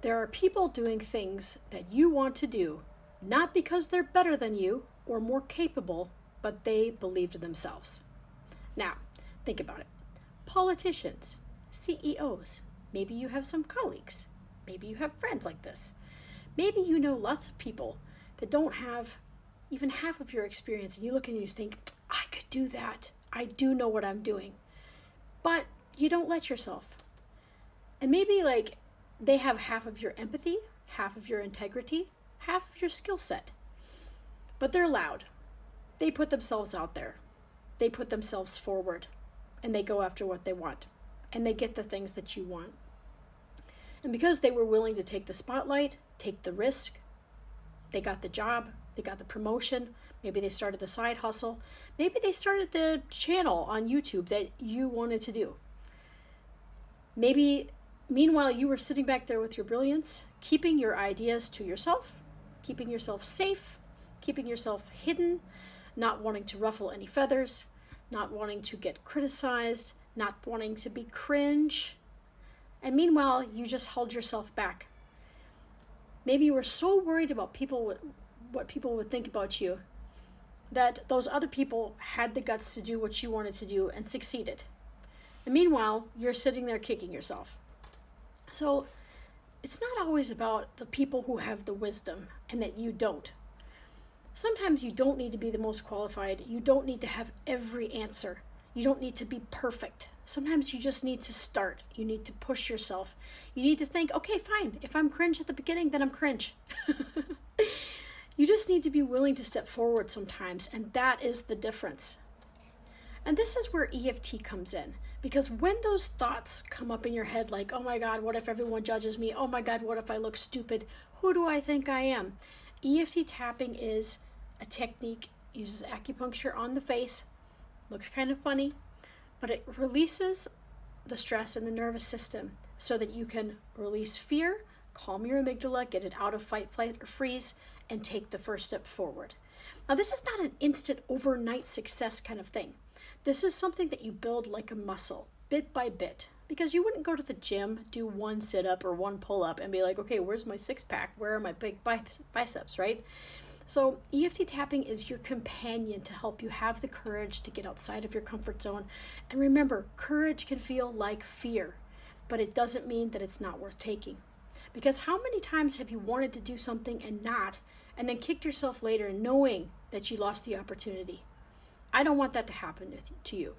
There are people doing things that you want to do, not because they're better than you or more capable, but they believed in themselves. Now, think about it. Politicians, CEOs, maybe you have some colleagues, maybe you have friends like this. Maybe you know lots of people that don't have even half of your experience, and you look and you think, I could do that. I do know what I'm doing. But you don't let yourself. And maybe like they have half of your empathy, half of your integrity, half of your skill set. But they're loud. They put themselves out there. They put themselves forward. And they go after what they want. And they get the things that you want. And because they were willing to take the spotlight, take the risk, they got the job, they got the promotion, maybe they started the side hustle, maybe they started the channel on YouTube that you wanted to do. Maybe, meanwhile, you were sitting back there with your brilliance, keeping your ideas to yourself, keeping yourself safe, keeping yourself hidden, not wanting to ruffle any feathers, not wanting to get criticized, not wanting to be cringe. And meanwhile, you just held yourself back. Maybe you were so worried about what people would think about you that those other people had the guts to do what you wanted to do and succeeded. And meanwhile, you're sitting there kicking yourself. So it's not always about the people who have the wisdom and that you don't. Sometimes you don't need to be the most qualified. You don't need to have every answer. You don't need to be perfect. Sometimes you just need to start. You need to push yourself. You need to think, okay, fine. If I'm cringe at the beginning, then I'm cringe. You just need to be willing to step forward sometimes, and that is the difference. And this is where EFT comes in, because when those thoughts come up in your head like, oh my God, what if everyone judges me? Oh my God, what if I look stupid? Who do I think I am? EFT tapping is a technique, uses acupuncture on the face, looks kind of funny, but it releases the stress in the nervous system so that you can release fear, calm your amygdala, get it out of fight, flight, or freeze, and take the first step forward. Now, this is not an instant overnight success kind of thing. This is something that you build like a muscle, bit by bit, because you wouldn't go to the gym, do one sit-up or one pull-up and be like, okay, where's my six-pack? Where are my big biceps, right? So EFT tapping is your companion to help you have the courage to get outside of your comfort zone. And remember, courage can feel like fear, but it doesn't mean that it's not worth taking. Because how many times have you wanted to do something and then kicked yourself later knowing that you lost the opportunity? I don't want that to happen to you.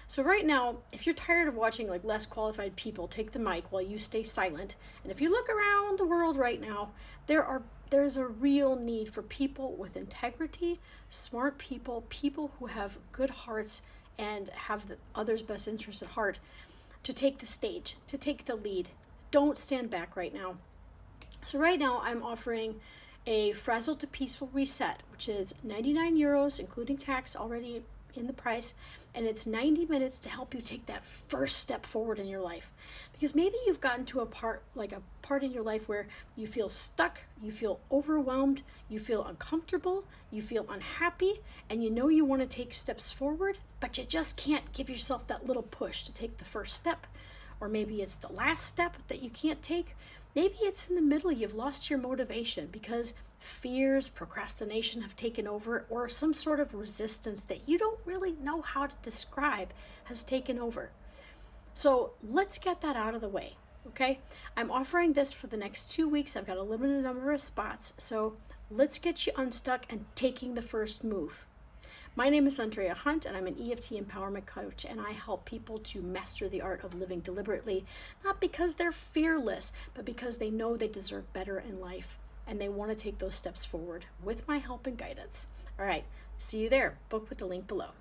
So right now, if you're tired of watching like less qualified people take the mic while you stay silent, and if you look around the world right now, there's a real need for people with integrity, smart people, people who have good hearts and have the others' best interests at heart to take the stage, to take the lead. Don't stand back right now. So right now I'm offering a Frazzled to Peaceful Reset, which is 99 euros, including tax already in the price, and it's 90 minutes to help you take that first step forward in your life. Because maybe you've gotten to a part in your life where you feel stuck, you feel overwhelmed, you feel uncomfortable, you feel unhappy, and you know you want to take steps forward, but you just can't give yourself that little push to take the first step. Or maybe it's the last step that you can't take. Maybe it's in the middle, you've lost your motivation because fears, procrastination have taken over, or some sort of resistance that you don't really know how to describe has taken over. So let's get that out of the way, okay? I'm offering this for the next 2 weeks. I've got a limited number of spots, so let's get you unstuck and taking the first move. My name is Andrea Hunt, and I'm an EFT empowerment coach, and I help people to master the art of living deliberately, not because they're fearless, but because they know they deserve better in life, and they want to take those steps forward with my help and guidance. All right, see you there. Book with the link below.